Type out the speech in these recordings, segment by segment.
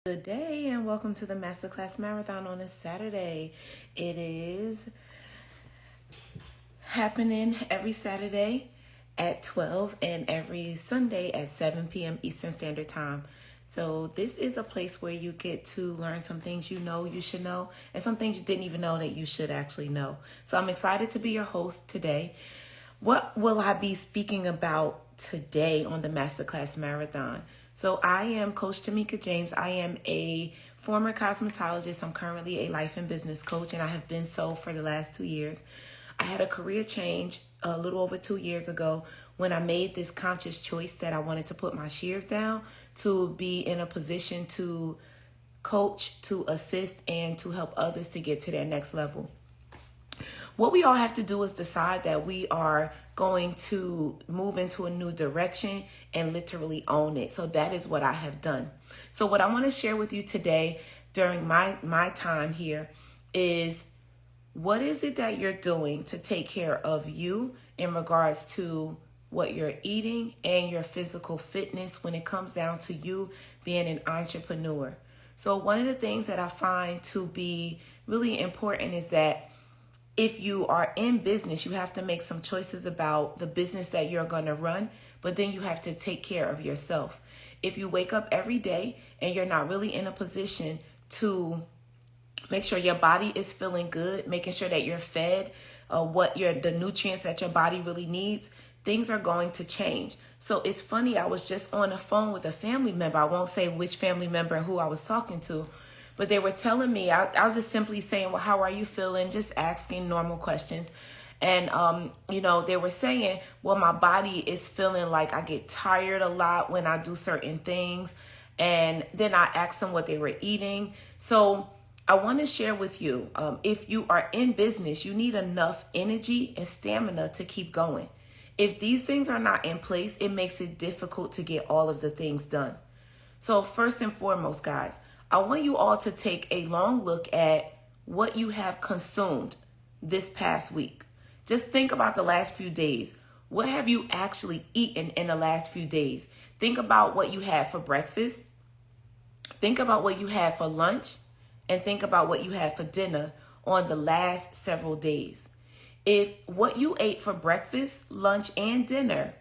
Good day and welcome to the Masterclass Marathon on a Saturday. It is happening every Saturday at 12 and every Sunday at 7 p.m. Eastern Standard Time. So this is a place where you get to learn some things you know you should know and some things you didn't even know that you should actually know. So I'm excited to be your host today. What will I be speaking about today on the Masterclass Marathon? So I am Coach Tamika James. I am a former cosmetologist. I'm currently a life and business coach, and I have been so for the last 2 years. I had a career change a little over 2 years ago when I made this conscious choice that I wanted to put my shears down to be in a position to coach, to assist, and to help others to get to their next level. What we all have to do is decide that we are going to move into a new direction and literally own it. So that is what I have done. So what I want to share with you today during my time here is, what is it that you're doing to take care of you in regards to what you're eating and your physical fitness when it comes down to you being an entrepreneur? So one of the things that I find to be really important is that if you are in business, you have to make some choices about the business that you're going to run, but then you have to take care of yourself. If you wake up every day and you're not really in a position to make sure your body is feeling good, making sure that you're fed the nutrients that your body really needs, things are going to change. So it's funny, I was just on the phone with a family member. I won't say which family member and who I was talking to, but they were telling me, I was just simply saying, well, how are you feeling? Just asking normal questions. And, they were saying, well, my body is feeling like I get tired a lot when I do certain things. And then I asked them what they were eating. So I want to share with you, if you are in business, you need enough energy and stamina to keep going. If these things are not in place, it makes it difficult to get all of the things done. So first and foremost, guys, I want you all to take a long look at what you have consumed this past week. Just think about the last few days. What have you actually eaten in the last few days? Think about what you had for breakfast. Think about what you had for lunch. And think about what you had for dinner on the last several days. If what you ate for breakfast, lunch, and dinner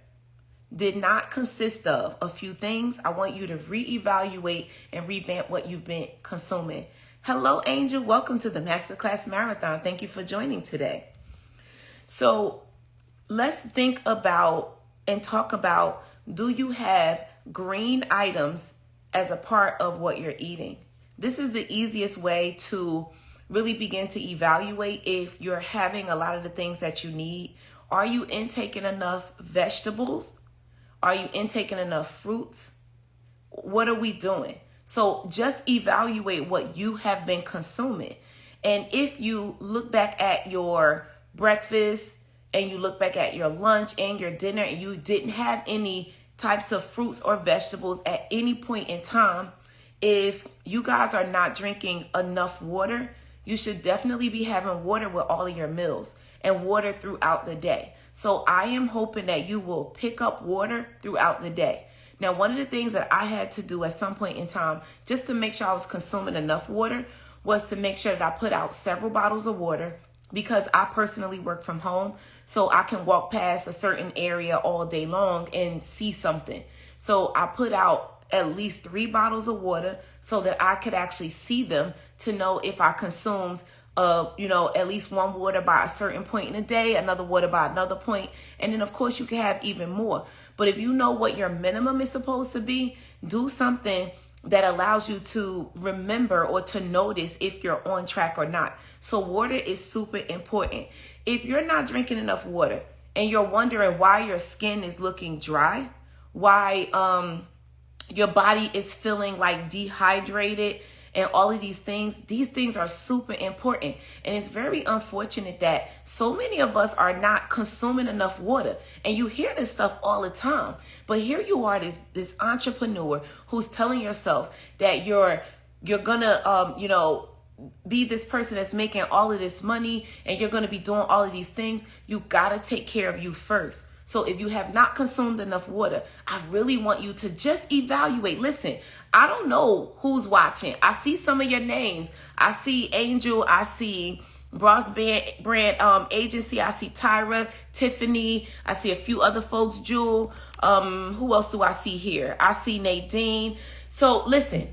did not consist of a few things, I want you to reevaluate and revamp what you've been consuming. Hello, Angel. Welcome to the Masterclass Marathon. Thank you for joining today. So let's think about and talk about, do you have green items as a part of what you're eating? This is the easiest way to really begin to evaluate if you're having a lot of the things that you need. Are you intaking enough vegetables? Are you intaking enough fruits? What are we doing? So just evaluate what you have been consuming. And if you look back at your breakfast and you look back at your lunch and your dinner and you didn't have any types of fruits or vegetables at any point in time, if you guys are not drinking enough water, you should definitely be having water with all of your meals and water throughout the day. So I am hoping that you will pick up water throughout the day. Now, one of the things that I had to do at some point in time, just to make sure I was consuming enough water, was to make sure that I put out several bottles of water, because I personally work from home. So I can walk past a certain area all day long and see something. So I put out at least 3 bottles of water so that I could actually see them to know if I consumed at least one water by a certain point in the day, another water by another point. And then of course you can have even more. But if you know what your minimum is supposed to be, do something that allows you to remember or to notice if you're on track or not. So water is super important. If you're not drinking enough water and you're wondering why your skin is looking dry, why your body is feeling like dehydrated, and all of these things are super important. And it's very unfortunate that so many of us are not consuming enough water. And you hear this stuff all the time. But here you are, this entrepreneur who's telling yourself that you're gonna be this person that's making all of this money and you're gonna be doing all of these things. You gotta take care of you first. So if you have not consumed enough water, I really want you to just evaluate. Listen, I don't know who's watching. I see some of your names. I see Angel. I see Bros Brand Agency. I see Tyra, Tiffany. I see a few other folks, Jewel. Who else do I see here? I see Nadine. So listen,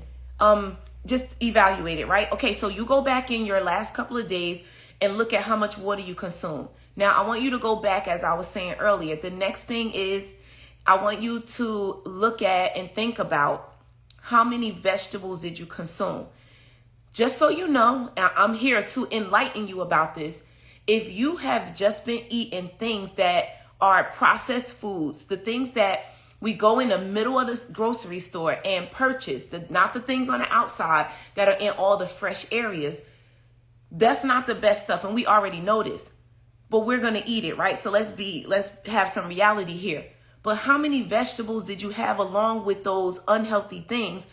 just evaluate it, right? Okay, so you go back in your last couple of days and look at how much water you consume. Now, I want you to go back, as I was saying earlier. The next thing is I want you to look at and think about how many vegetables did you consume. Just so you know, I'm here to enlighten you about this. If you have just been eating things that are processed foods, the things that we go in the middle of the grocery store and purchase, not the things on the outside that are in all the fresh areas, that's not the best stuff. And we already know this. But we're going to eat it, right? So let's have some reality here. But how many vegetables did you have along with those unhealthy things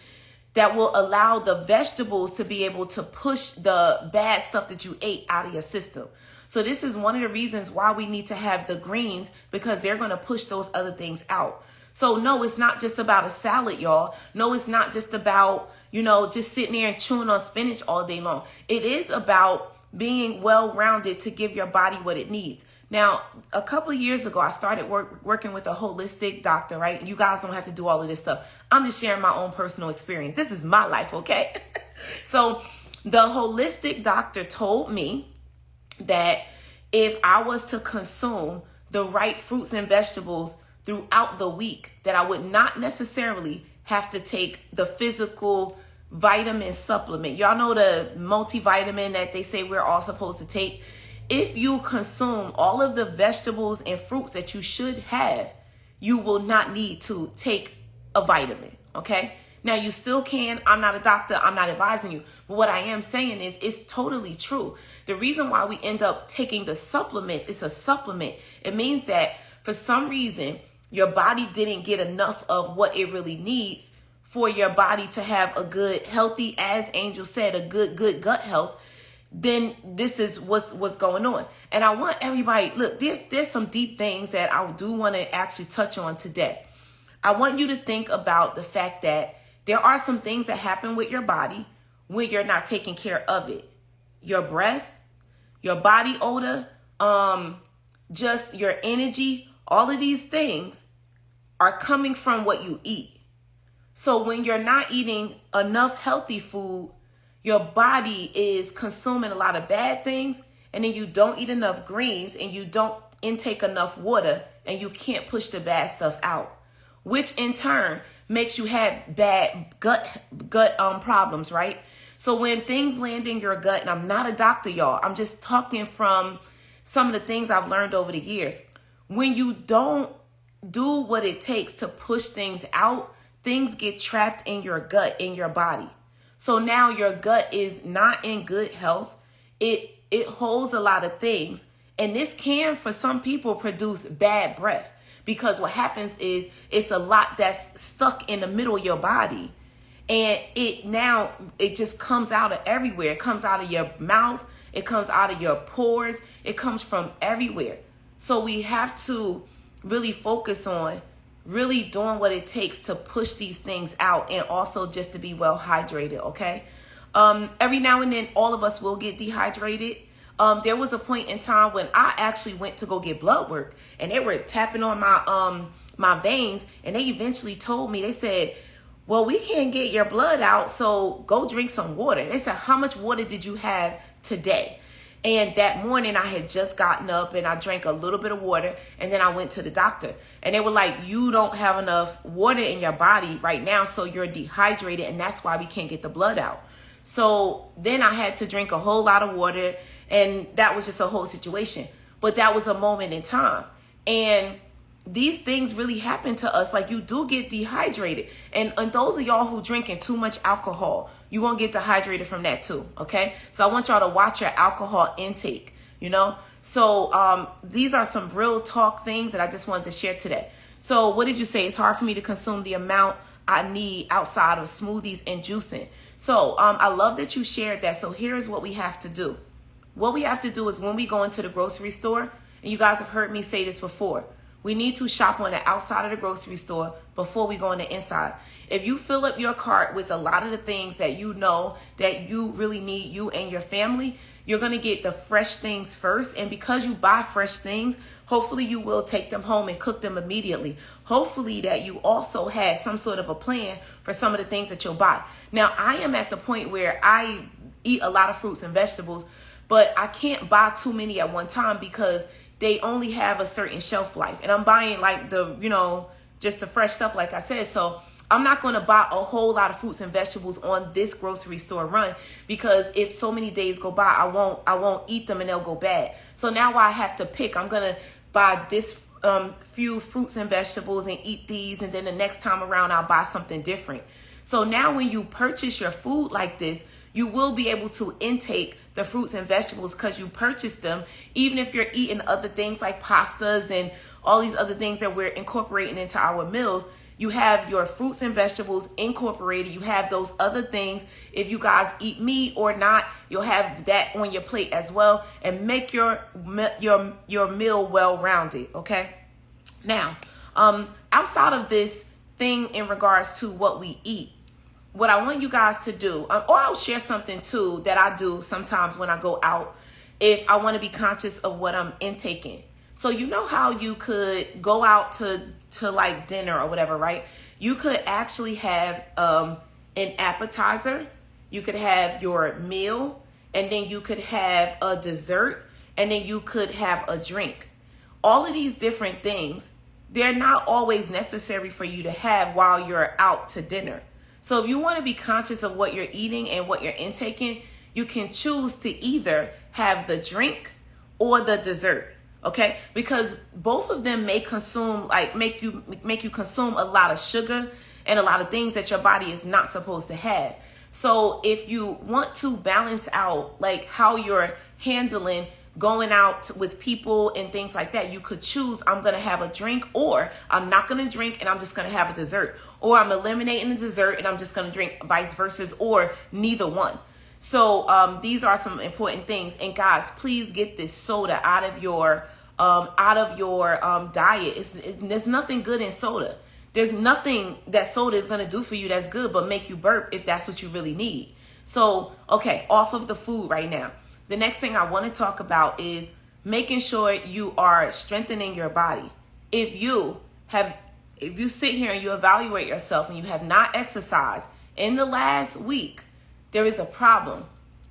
that will allow the vegetables to be able to push the bad stuff that you ate out of your system? So this is one of the reasons why we need to have the greens, because they're going to push those other things out. So no, it's not just about a salad, y'all. No, it's not just about, just sitting there and chewing on spinach all day long. It is about being well-rounded to give your body what it needs. Now, a couple of years ago, I started working with a holistic doctor, right? You guys don't have to do all of this stuff. I'm just sharing my own personal experience. This is my life, okay? So the holistic doctor told me that if I was to consume the right fruits and vegetables throughout the week, that I would not necessarily have to take the physical vitamin supplement. Y'all know the multivitamin that they say we're all supposed to take. If you consume all of the vegetables and fruits that you should have, you will not need to take a vitamin, okay? Now, you still can. I'm not a doctor. I'm not advising you. But what I am saying is it's totally true. The reason why we end up taking the supplements, it's a supplement. It means that for some reason, your body didn't get enough of what it really needs for your body to have a good, healthy, as Angel said, a good gut health. Then this is what's going on. And I want everybody, look, there's some deep things that I do want to actually touch on today. I want you to think about the fact that there are some things that happen with your body when you're not taking care of it. Your breath, your body odor, just your energy, all of these things are coming from what you eat. So when you're not eating enough healthy food, your body is consuming a lot of bad things, and then you don't eat enough greens and you don't intake enough water, and you can't push the bad stuff out, which in turn makes you have bad gut problems, right? So when things land in your gut, and I'm not a doctor, y'all, I'm just talking from some of the things I've learned over the years. When you don't do what it takes to push things out, things get trapped in your gut, in your body. So now your gut is not in good health. It holds a lot of things. And this can, for some people, produce bad breath. Because what happens is it's a lot that's stuck in the middle of your body. And it just comes out of everywhere. It comes out of your mouth. It comes out of your pores. It comes from everywhere. So we have to really focus on really doing what it takes to push these things out, and also just to be well hydrated, okay? Every now and then, all of us will get dehydrated. There was a point in time when I actually went to go get blood work, and they were tapping on my veins, and they eventually told me, they said, well, we can't get your blood out, so go drink some water. They said, how much water did you have today? And that morning I had just gotten up and I drank a little bit of water, and then I went to the doctor, and they were like, you don't have enough water in your body right now, so you're dehydrated, and that's why we can't get the blood out. So then I had to drink a whole lot of water, and that was just a whole situation. But that was a moment in time. And these things really happen to us. Like, you do get dehydrated. And those of y'all who drinking too much alcohol, you're going to get dehydrated from that too, okay? So I want y'all to watch your alcohol intake, So these are some real talk things that I just wanted to share today. So what did you say? It's hard for me to consume the amount I need outside of smoothies and juicing. So I love that you shared that. So here's what we have to do. What we have to do is when we go into the grocery store, and you guys have heard me say this before, We need to shop on the outside of the grocery store before we go on the inside. If you fill up your cart with a lot of the things that you know that you really need, you and your family, you're going to get the fresh things first. And because you buy fresh things, hopefully you will take them home and cook them immediately. Hopefully that you also had some sort of a plan for some of the things that you'll buy. Now, I am at the point where I eat a lot of fruits and vegetables, but I can't buy too many at one time because they only have a certain shelf life. And I'm buying like just the fresh stuff, like I said. So I'm not going to buy a whole lot of fruits and vegetables on this grocery store run, because if so many days go by, I won't eat them and they'll go bad. So now I have to pick. I'm going to buy this few fruits and vegetables and eat these, and then the next time around I'll buy something different. So now when you purchase your food like this, you will be able to intake the fruits and vegetables because you purchased them. Even if you're eating other things like pastas and all these other things that we're incorporating into our meals, you have your fruits and vegetables incorporated. You have those other things. If you guys eat meat or not, you'll have that on your plate as well, and make your meal well-rounded, okay? Now, outside of this thing in regards to what we eat, what I want you guys to do, or I'll share something too that I do sometimes when I go out, if I want to be conscious of what I'm intaking. So you know how you could go out to like dinner or whatever, right? You could actually have an appetizer, you could have your meal, and then you could have a dessert, and then you could have a drink. All of these different things, they're not always necessary for you to have while you're out to dinner. So if you want to be conscious of what you're eating and what you're intaking, you can choose to either have the drink or the dessert. Okay, because both of them may consume, like make you consume a lot of sugar and a lot of things that your body is not supposed to have. So if you want to balance out like how you're handling going out with people and things like that, you could choose, I'm going to have a drink, or I'm not going to drink and I'm just going to have a dessert, or I'm eliminating the dessert and I'm just going to drink, vice versa, or neither one. So these are some important things. And guys, please get this soda out of your diet. There's nothing good in soda. There's nothing that soda is going to do for you that's good but make you burp if that's what you really need. So, okay, off of the food right now. The next thing I want to talk about is making sure you are strengthening your body. If you sit here and you evaluate yourself and you have not exercised in the last week, there is a problem.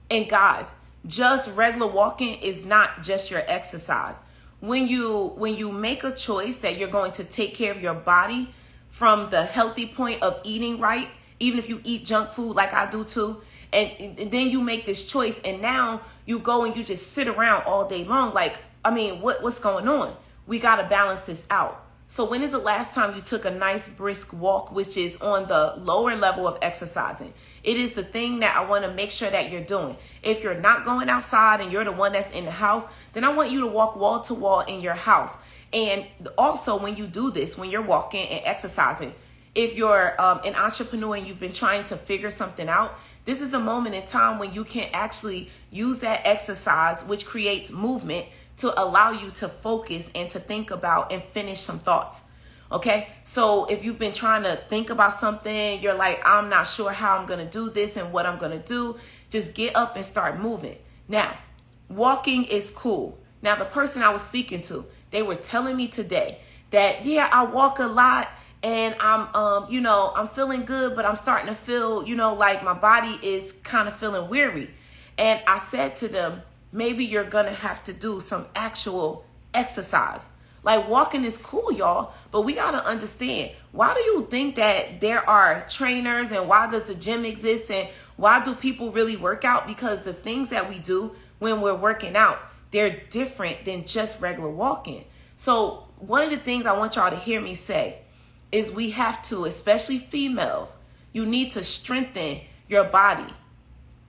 And guys, just regular walking is not just your exercise. When you make a choice that you're going to take care of your body from the healthy point of eating right, even if you eat junk food like I do too, and then you make this choice and now you go and you just sit around all day long, like, I mean, what's going on? We got to balance this out. So when is the last time you took a nice brisk walk, which is on the lower level of exercising? It is the thing that I want to make sure that you're doing. If you're not going outside and you're the one that's in the house, then I want you to walk wall to wall in your house. And also when you do this, when you're walking and exercising, if you're an entrepreneur and you've been trying to figure something out, this is the moment in time when you can actually use that exercise, which creates movement, to allow you to focus and to think about and finish some thoughts. Okay, so if you've been trying to think about something, you're like, I'm not sure how I'm going to do this and what I'm going to do, just get up and start moving. Now, walking is cool. Now, the person I was speaking to, they were telling me today that, yeah, I walk a lot and I'm feeling good, but I'm starting to feel, like my body is kind of feeling weary. And I said to them, maybe you're going to have to do some actual exercise. Like, walking is cool, y'all, but we got to understand, why do you think that there are trainers, and why does the gym exist, and why do people really work out? Because the things that we do when we're working out, they're different than just regular walking. So one of the things I want y'all to hear me say is we have to, especially females, you need to strengthen your body.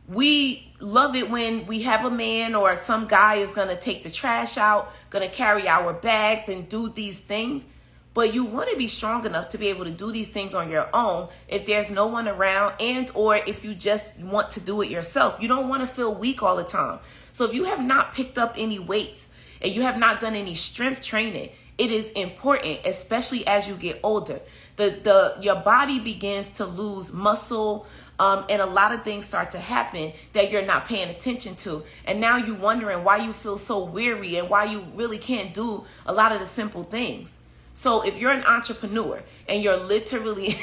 We love it when we have a man or some guy is going to take the trash out, going to carry our bags and do these things. But you want to be strong enough to be able to do these things on your own if there's no one around, and or if you just want to do it yourself. You don't want to feel weak all the time. So if you have not picked up any weights and you have not done any strength training It is important, especially as you get older. Your body begins to lose muscle, and a lot of things start to happen that you're not paying attention to. And now you're wondering why you feel so weary and why you really can't do a lot of the simple things. So if you're an entrepreneur and you're literally,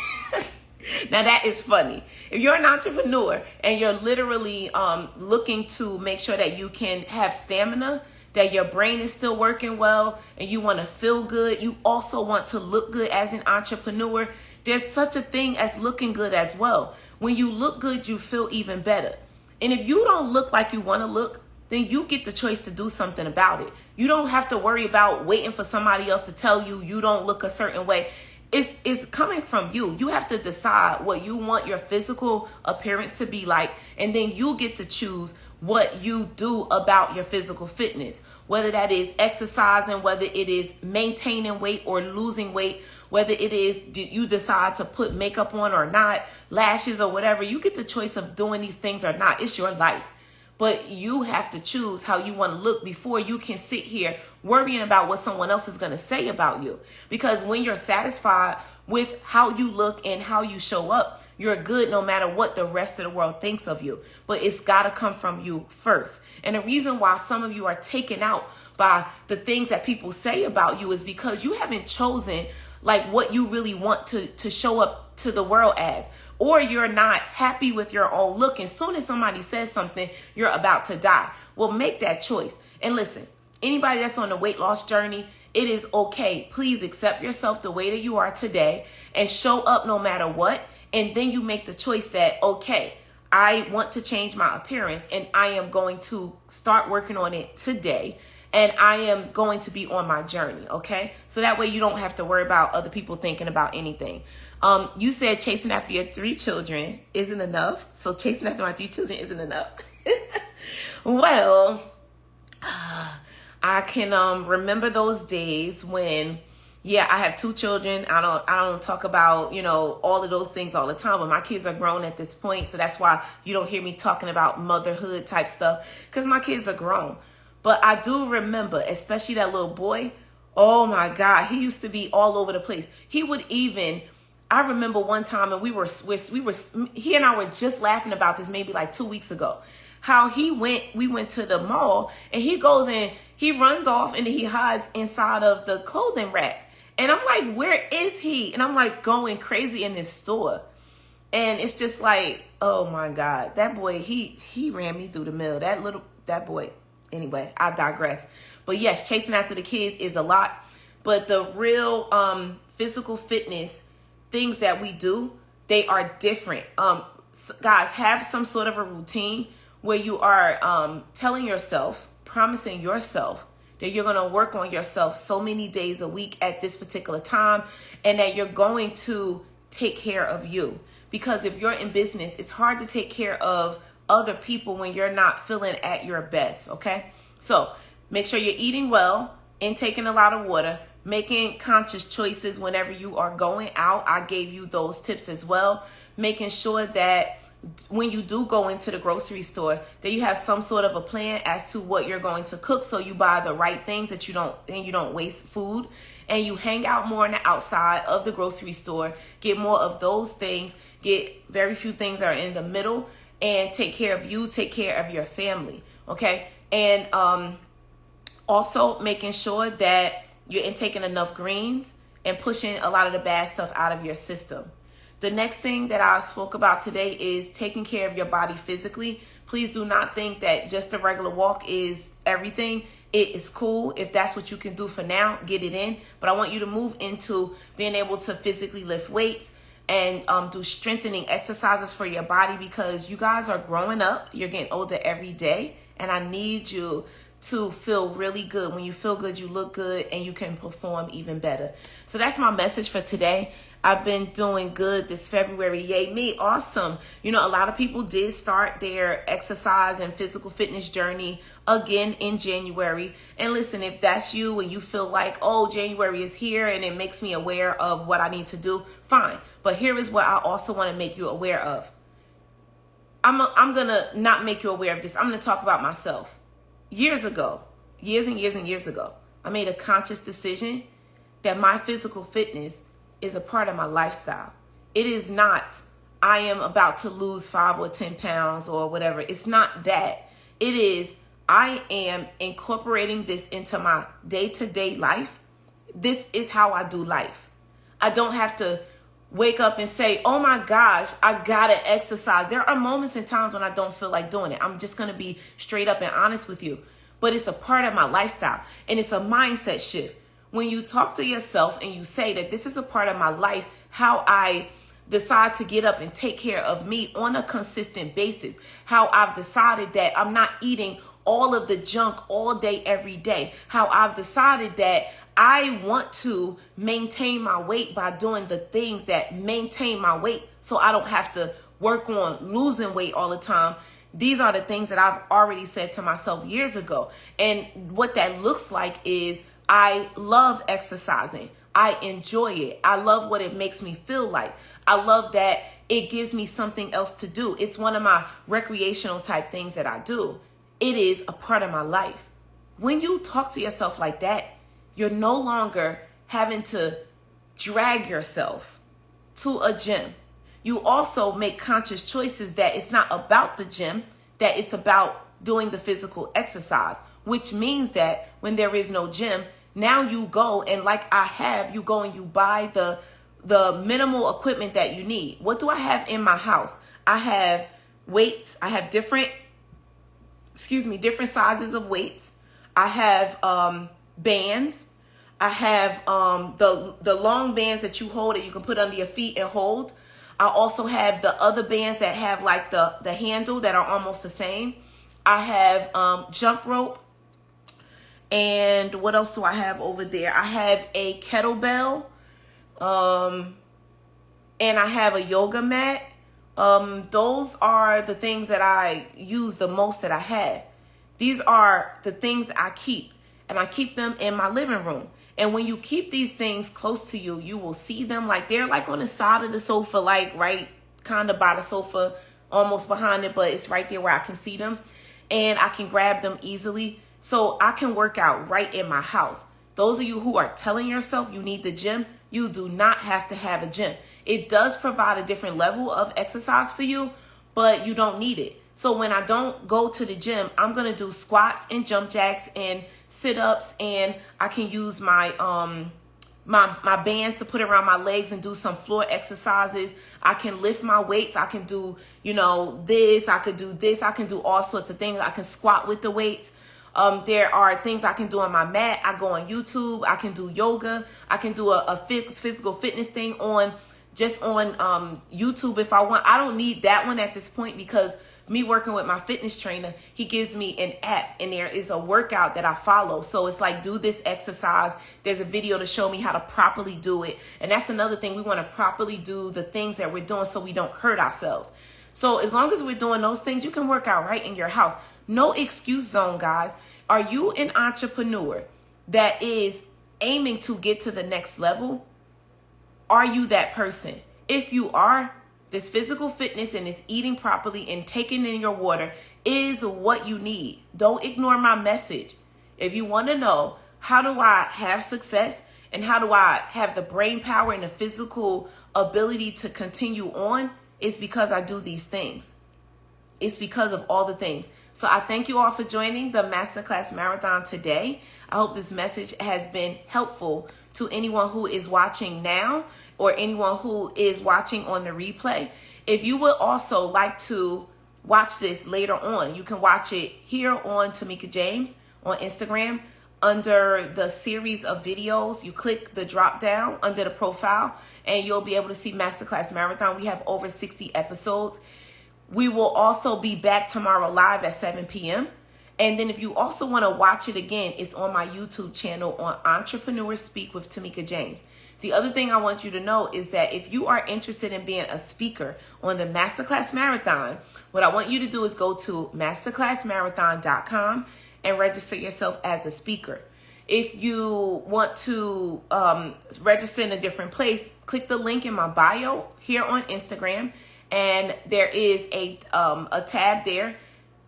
now that is funny. If you're an entrepreneur and you're literally looking to make sure that you can have stamina, that your brain is still working well, and you want to feel good, you also want to look good as an entrepreneur, there's such a thing as looking good as well. When you look good, you feel even better. And if you don't look like you want to look, then you get the choice to do something about it. You don't have to worry about waiting for somebody else to tell you you don't look a certain way. It's coming from you. You have to decide what you want your physical appearance to be like, and then you get to choose what you do about your physical fitness, whether that is exercising, whether it is maintaining weight or losing weight, whether it is you decide to put makeup on or not, lashes or whatever. You get the choice of doing these things or not. It's your life. But you have to choose how you want to look before you can sit here worrying about what someone else is going to say about you. Because when you're satisfied with how you look and how you show up, you're good no matter what the rest of the world thinks of you. But it's got to come from you first. And the reason why some of you are taken out by the things that people say about you is because you haven't chosen like what you really want to show up to the world as. Or you're not happy with your own look. And as soon as somebody says something, you're about to die. Well, make that choice. And listen, anybody that's on the weight loss journey, it is okay. Please accept yourself the way that you are today and show up no matter what. And then you make the choice that, okay, I want to change my appearance and I am going to start working on it today. And I am going to be on my journey, okay? So that way you don't have to worry about other people thinking about anything. You said chasing after your 3 children isn't enough. So chasing after my 3 children isn't enough. Well, I can remember those days when, yeah, I have 2 children. I don't talk about, all of those things all the time, but my kids are grown at this point. So that's why you don't hear me talking about motherhood type stuff, because my kids are grown. But I do remember, especially that little boy. Oh my God, he used to be all over the place. He would even, I remember one time, and he and I were just laughing about this maybe like 2 weeks ago, how we went to the mall and he goes in, he runs off and he hides inside of the clothing rack. And I'm like, where is he? And I'm like going crazy in this store. And it's just like, oh my God, that boy, he ran me through the mill. That boy. Anyway, I digress. But yes, chasing after the kids is a lot. But the real physical fitness things that we do, they are different. Guys, have some sort of a routine where you are telling yourself, promising yourself that you're going to work on yourself so many days a week at this particular time, and that you're going to take care of you. Because if you're in business, it's hard to take care of other people when you're not feeling at your best, okay? So make sure you're eating well, intaking a lot of water, making conscious choices whenever you are going out. I gave you those tips as well. Making sure that when you do go into the grocery store, that you have some sort of a plan as to what you're going to cook, so you buy the right things, that you don't waste food, and you hang out more on the outside of the grocery store, get more of those things, get very few things that are in the middle, and take care of you, take care of your family, okay? And also making sure that you're intaking enough greens and pushing a lot of the bad stuff out of your system. The next thing that I spoke about today is taking care of your body physically. Please do not think that just a regular walk is everything. It is cool. If that's what you can do for now, get it in. But I want you to move into being able to physically lift weights and do strengthening exercises for your body, because you guys are growing up. You're getting older every day, and I need you to feel really good. When you feel good, you look good, and you can perform even better. So that's my message for today. I've been doing good this February. Yay me. Awesome. A lot of people did start their exercise and physical fitness journey again in January. And listen, if that's you and you feel like, oh, January is here and it makes me aware of what I need to do, fine. But here is what I also want to make you aware of. I'm going to not make you aware of this. I'm going to talk about myself. Years and years ago, I made a conscious decision that my physical fitness is a part of my lifestyle. It is not, I am about to lose 5 or 10 pounds or whatever. It's not that. It is, I am incorporating this into my day-to-day life. This is how I do life. I don't have to wake up and say, oh my gosh, I gotta exercise. There are moments and times when I don't feel like doing it. I'm just gonna be straight up and honest with you. But it's a part of my lifestyle, and it's a mindset shift. When you talk to yourself and you say that this is a part of my life, how I decide to get up and take care of me on a consistent basis, how I've decided that I'm not eating all of the junk all day, every day, how I've decided that I want to maintain my weight by doing the things that maintain my weight so I don't have to work on losing weight all the time. These are the things that I've already said to myself years ago. And what that looks like is I love exercising. I enjoy it. I love what it makes me feel like. I love that it gives me something else to do. It's one of my recreational type things that I do. It is a part of my life. When you talk to yourself like that, you're no longer having to drag yourself to a gym. You also make conscious choices that it's not about the gym, that it's about doing the physical exercise, which means that when there is no gym, now you go and you go and you buy the minimal equipment that you need. What do I have in my house? I have weights. I have different sizes of weights. I have bands. I have the long bands that you hold that you can put under your feet and hold. I also have the other bands that have like the handle that are almost the same. I have jump rope. And what else do I have over there? I have a kettlebell. And I have a yoga mat. Those are the things that I use the most that I have. These are the things that I keep. And I keep them in my living room. And when you keep these things close to you, you will see them like they're like on the side of the sofa, like right kind of by the sofa, almost behind it, but it's right there where I can see them. And I can grab them easily. So I can work out right in my house. Those of you who are telling yourself you need the gym, you do not have to have a gym. It does provide a different level of exercise for you, but you don't need it. So when I don't go to the gym, I'm going to do squats and jump jacks and sit-ups, and I can use my my bands to put around my legs and do some floor exercises. I can lift my weights. I can do, this. I could do this. I can do all sorts of things. I can squat with the weights. There are things I can do on my mat. I go on YouTube. I can do yoga. I can do a physical fitness thing on YouTube if I want. I don't need that one at this point because me working with my fitness trainer, he gives me an app and there is a workout that I follow. So it's like, do this exercise. There's a video to show me how to properly do it. And that's another thing. We want to properly do the things that we're doing so we don't hurt ourselves. So as long as we're doing those things, you can work out right in your house. No excuse zone, guys. Are you an entrepreneur that is aiming to get to the next level? Are you that person? If you are, this physical fitness and this eating properly and taking in your water is what you need. Don't ignore my message. If you want to know how do I have success and how do I have the brain power and the physical ability to continue on, it's because I do these things. It's because of all the things. So I thank you all for joining the Masterclass Marathon today. I hope this message has been helpful to anyone who is watching now or anyone who is watching on the replay. If you would also like to watch this later on, you can watch it here on Tamika James on Instagram under the series of videos. You click the drop down under the profile and you'll be able to see Masterclass Marathon. We have over 60 episodes. We will also be back tomorrow live at 7 p.m. And then if you also want to watch it again, it's on my YouTube channel on Entrepreneur Speak with Tamika James. The other thing I want you to know is that if you are interested in being a speaker on the Masterclass Marathon, what I want you to do is go to masterclassmarathon.com and register yourself as a speaker. If you want to register in a different place, click the link in my bio here on Instagram. And there is a tab there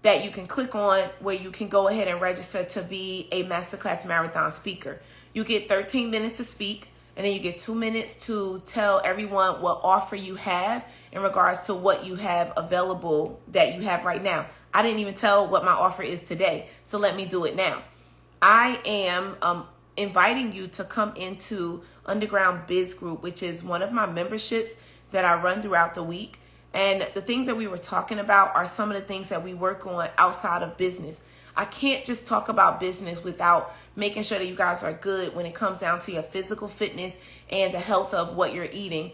that you can click on where you can go ahead and register to be a Masterclass Marathon speaker. You get 13 minutes to speak, and then you get 2 minutes to tell everyone what offer you have in regards to what you have available that you have right now. I didn't even tell what my offer is today, so let me do it now. I am inviting you to come into Underground Biz Group, which is one of my memberships that I run throughout the week. And the things that we were talking about are some of the things that we work on outside of business. I can't just talk about business without making sure that you guys are good when it comes down to your physical fitness and the health of what you're eating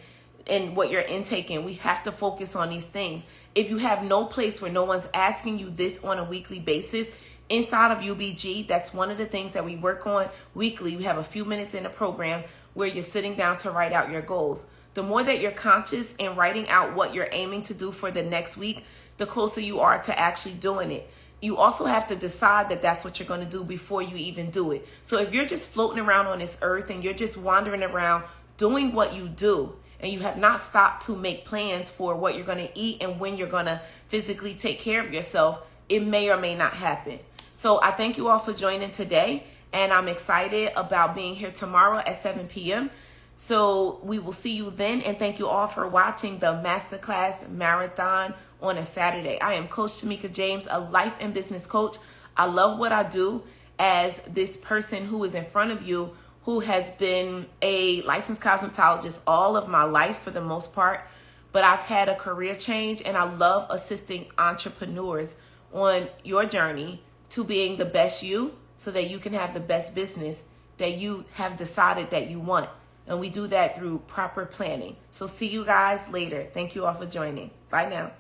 and what you're intaking. We have to focus on these things. If you have no place where no one's asking you this on a weekly basis, inside of UBG, that's one of the things that we work on weekly. We have a few minutes in the program where you're sitting down to write out your goals. The more that you're conscious in writing out what you're aiming to do for the next week, the closer you are to actually doing it. You also have to decide that that's what you're going to do before you even do it. So if you're just floating around on this earth and you're just wandering around doing what you do, and you have not stopped to make plans for what you're going to eat and when you're going to physically take care of yourself, it may or may not happen. So I thank you all for joining today, and I'm excited about being here tomorrow at 7 p.m. So we will see you then, and thank you all for watching the Masterclass Marathon on a Saturday. I am Coach Tamika James, a life and business coach. I love what I do as this person who is in front of you, who has been a licensed cosmetologist all of my life for the most part, but I've had a career change, and I love assisting entrepreneurs on your journey to being the best you so that you can have the best business that you have decided that you want. And we do that through proper planning. So see you guys later. Thank you all for joining. Bye now.